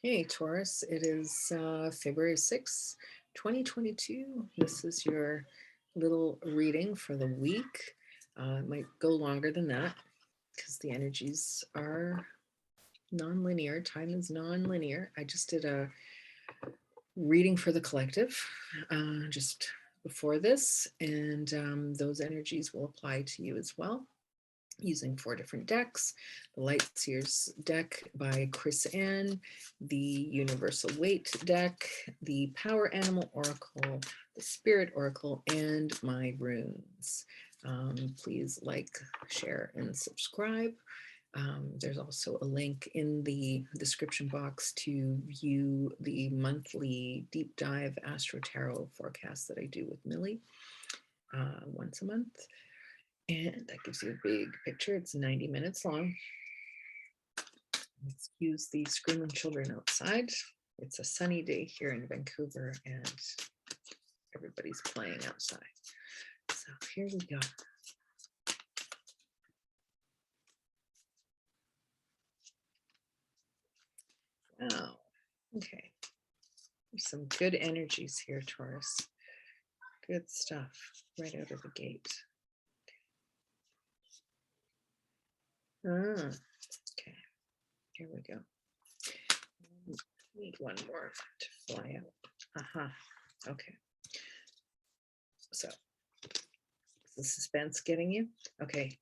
Hey, Taurus, it is February 6th, 2022. This is your little reading for the week. It might go longer than that because the energies are non-linear. Time is non-linear. I just did a reading for the collective just before this, and those energies will apply to you as well, using 4 different decks: the Light Seers deck by Chris Ann, the Universal Weight deck, the Power Animal Oracle, the Spirit Oracle, and my runes. Please like, share, and subscribe. There's also a link in the description box to view the monthly deep dive Astro Tarot forecast that I do with Millie once a month. And that gives you a big picture. It's 90 minutes long. Excuse the screaming children outside. It's a sunny day here in Vancouver and everybody's playing outside. So here we go. Wow. Okay. There's some good energies here, Taurus. Good stuff right out of the gate. Okay. Here we go. Need one more to fly out. Okay. So, is the suspense getting you? Okay.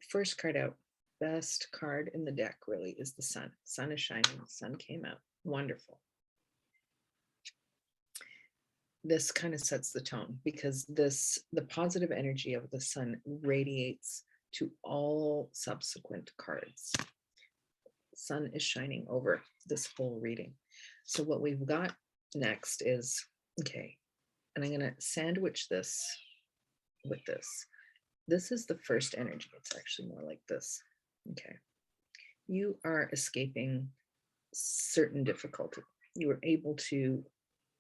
First card out. Best card in the deck really is the sun. Sun is shining. The sun came out. Wonderful. This kind of sets the tone because the positive energy of the sun radiates to all subsequent cards. Sun is shining over this whole reading. So what we've got next is, okay, and I'm going to sandwich this with this. This is the first energy. It's actually more like this. Okay. You are escaping certain difficulty. You were able to,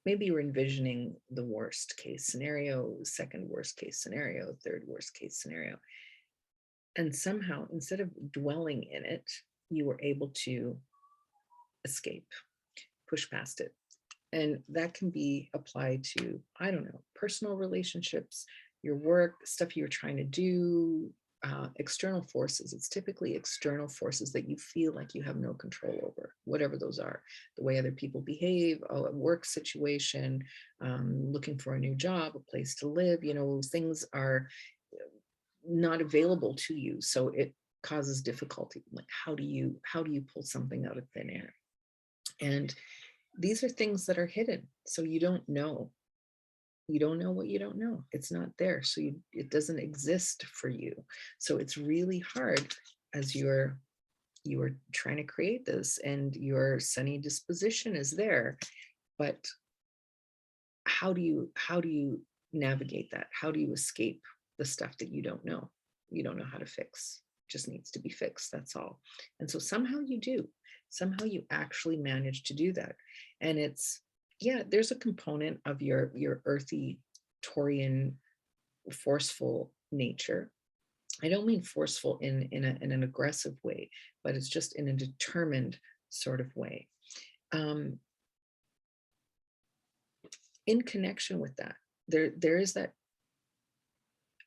maybe you're envisioning the worst case scenario, second worst case scenario, third worst case scenario. And somehow, instead of dwelling in it, you were able to escape, push past it. And that can be applied to, I don't know, personal relationships, your work, stuff you're trying to do, external forces. It's typically external forces that you feel like you have no control over, whatever those are. The way other people behave, a work situation, looking for a new job, a place to live, things are not available to you. So it causes difficulty. Like how do you pull something out of thin air? And these are things that are hidden. So you don't know what you don't know. It's not there. So it doesn't exist for you. So it's really hard as you are trying to create this and your sunny disposition is there. But how do you navigate that? How do you escape the stuff that you don't know? You don't know how to fix. It just needs to be fixed. That's all. And so somehow you do. Somehow you actually manage to do that. And it's, yeah, there's a component of your earthy Taurian forceful nature. I don't mean forceful in an aggressive way, but it's just in a determined sort of way. In connection with that, there is that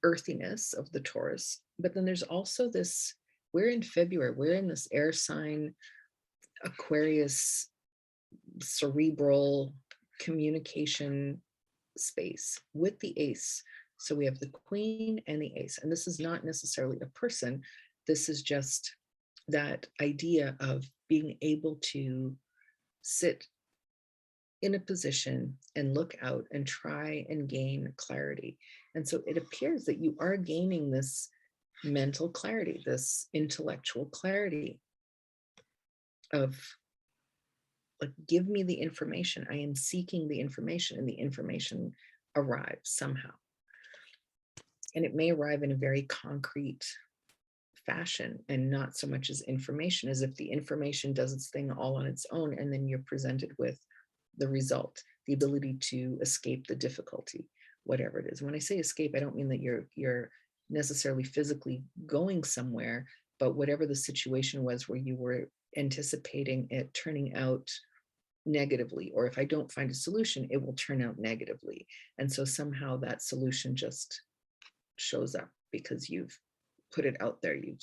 earthiness of the Taurus, but then there's also this, we're in February, we're in this air sign, Aquarius, cerebral communication space with the ace. So we have the queen and the ace, and this is not necessarily a person. This is just that idea of being able to sit in a position and look out and try and gain clarity. And so it appears that you are gaining this mental clarity, this intellectual clarity of, like, give me the information. I am seeking the information, and the information arrives somehow. And it may arrive in a very concrete fashion and not so much as information, as if the information does its thing all on its own, and then you're presented with the result, the ability to escape the difficulty, whatever it is. When I say escape, I don't mean that you're necessarily physically going somewhere, but whatever the situation was where you were anticipating it turning out negatively, or if I don't find a solution, it will turn out negatively. And so somehow that solution just shows up because you've put it out there. You've,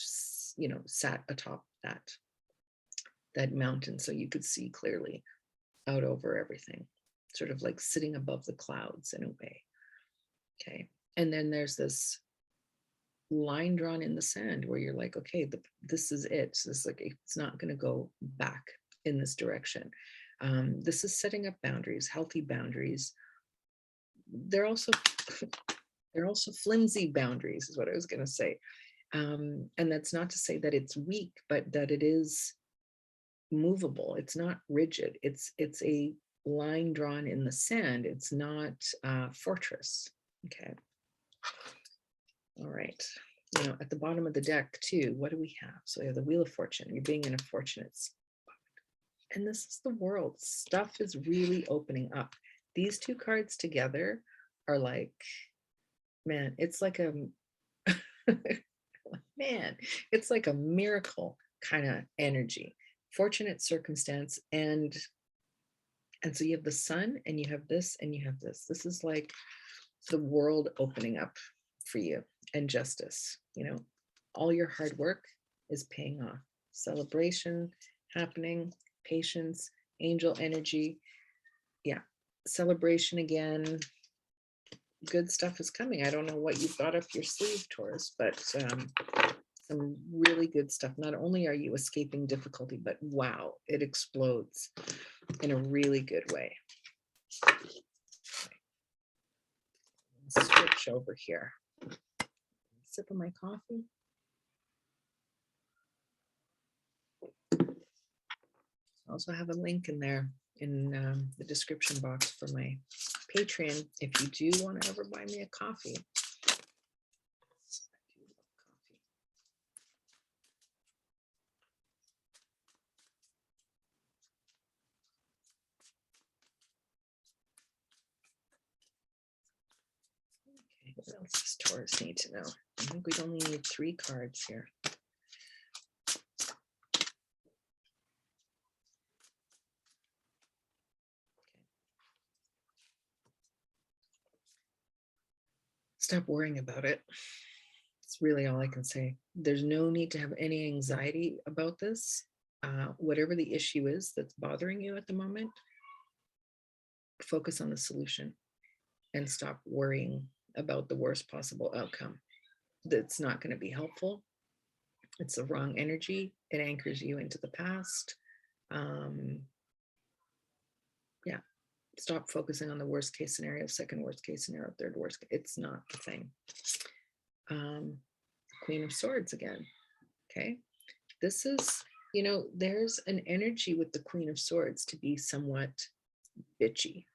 sat atop that mountain so you could see clearly out over everything, sort of like sitting above the clouds in a way. Okay. And then there's this line drawn in the sand where you're like, okay, this is it. So it's like, it's not going to go back in this direction. This is setting up boundaries, healthy boundaries. They're also flimsy boundaries, is what I was going to say. And that's not to say that it's weak, but that it is movable. It's not rigid. It's a line drawn in the sand. It's not a fortress. Okay. All right. At the bottom of the deck too, what do we have? So we have the Wheel of Fortune. You're being in a fortunate spot. And this is the World. Stuff is really opening up. These two cards together are like, man, it's like a it's like a miracle kind of energy. Fortunate circumstance. And so you have the Sun, and you have this, and you have this. This is like the world opening up for you, and justice. All your hard work is paying off. Celebration happening, patience, angel energy. Yeah, celebration again. Good stuff is coming. I don't know what you've got up your sleeve, Taurus, but some really good stuff. Not only are you escaping difficulty, but wow, it explodes in a really good way. Switch over here. Sip of my coffee. I also have a link in there in the description box for my Patreon if you do want to ever buy me a coffee. Okay, what else does Taurus need to know? I think we only need 3 cards here. Stop worrying about it. It's really all I can say. There's no need to have any anxiety about this. Whatever the issue is that's bothering you at the moment, focus on the solution and stop worrying about the worst possible outcome. That's not going to be helpful. It's the wrong energy. It anchors you into the past. Yeah. Stop focusing on the worst case scenario, second worst case scenario, third worst. It's not the thing. Queen of Swords again. Okay. This is, there's an energy with the Queen of Swords to be somewhat bitchy.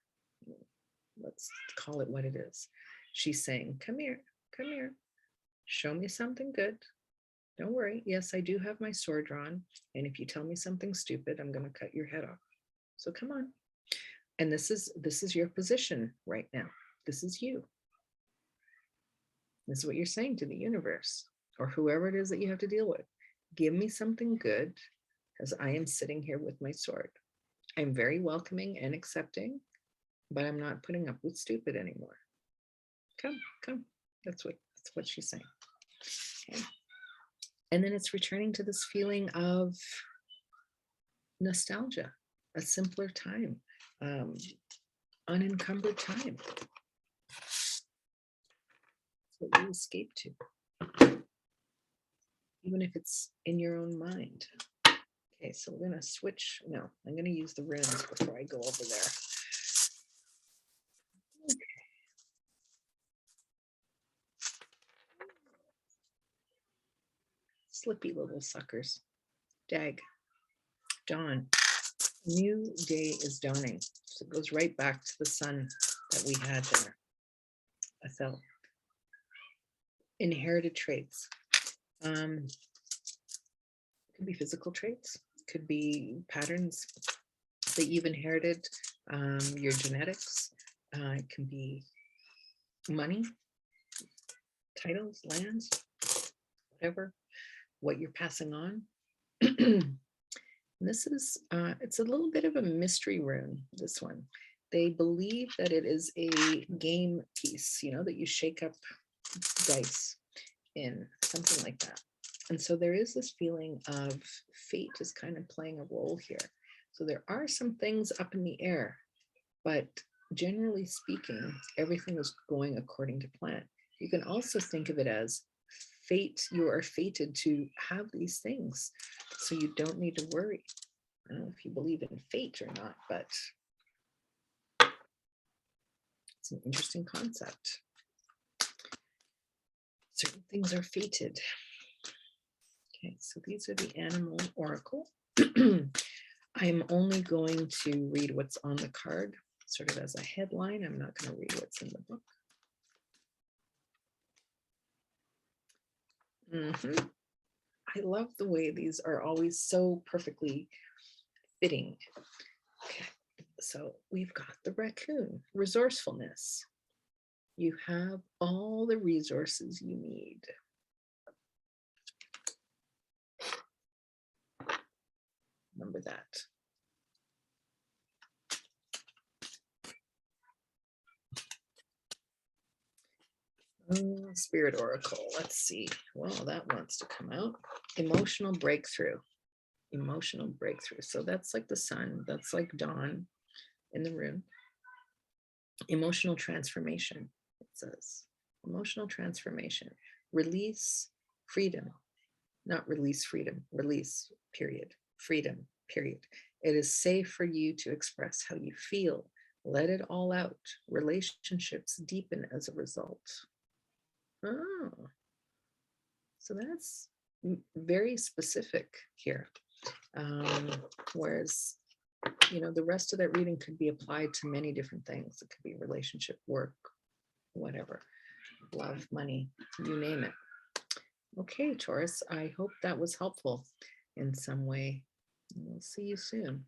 Let's call it what it is. She's saying, come here, show me something good. Don't worry. Yes, I do have my sword drawn. And if you tell me something stupid, I'm going to cut your head off. So come on. And this is your position right now. This is you. This is what you're saying to the universe or whoever it is that you have to deal with. Give me something good, as I am sitting here with my sword. I'm very welcoming and accepting, but I'm not putting up with stupid anymore. Come. That's what she's saying. Okay. And then it's returning to this feeling of nostalgia, a simpler time, unencumbered time. That's what you escape to, even if it's in your own mind. Okay, so we're going to switch. No, I'm going to use the runes before I go over there. Okay. Slippy little suckers. Dag. Dawn. New day is dawning. So it goes right back to the sun that we had there. I felt. Inherited traits. Could be physical traits. Could be patterns that you've inherited, your genetics. It can be money, titles, lands, whatever, what you're passing on. And this is, it's a little bit of a mystery rune, this one. They believe that it is a game piece, you know, that you shake up dice in, something like that. And so there is this feeling of fate is kind of playing a role here. So there are some things up in the air, but generally speaking, everything is going according to plan. You can also think of it as fate. You are fated to have these things, so you don't need to worry. I don't know if you believe in fate or not, but it's an interesting concept. Certain things are fated. Okay, so these are the animal oracle. I'm only going to read what's on the card, sort of as a headline. I'm not going to read what's in the book. I love the way these are always so perfectly fitting. Okay, so we've got the raccoon, resourcefulness. You have all the resources you need. Remember that. Spirit Oracle, let's see. Well, that wants to come out. Emotional breakthrough. Emotional breakthrough. So that's like the sun. That's like dawn in the room. Emotional transformation, it says. Emotional transformation. Release freedom. Not release freedom. Release, period. Freedom, period. It is safe for you to express how you feel. Let it all out. Relationships deepen as a result. Oh, so that's very specific here. Whereas, you know, the rest of that reading could be applied to many different things. It could be relationship, work, whatever, love, money, you name it. Okay, Taurus, I hope that was helpful in some way. We'll see you soon.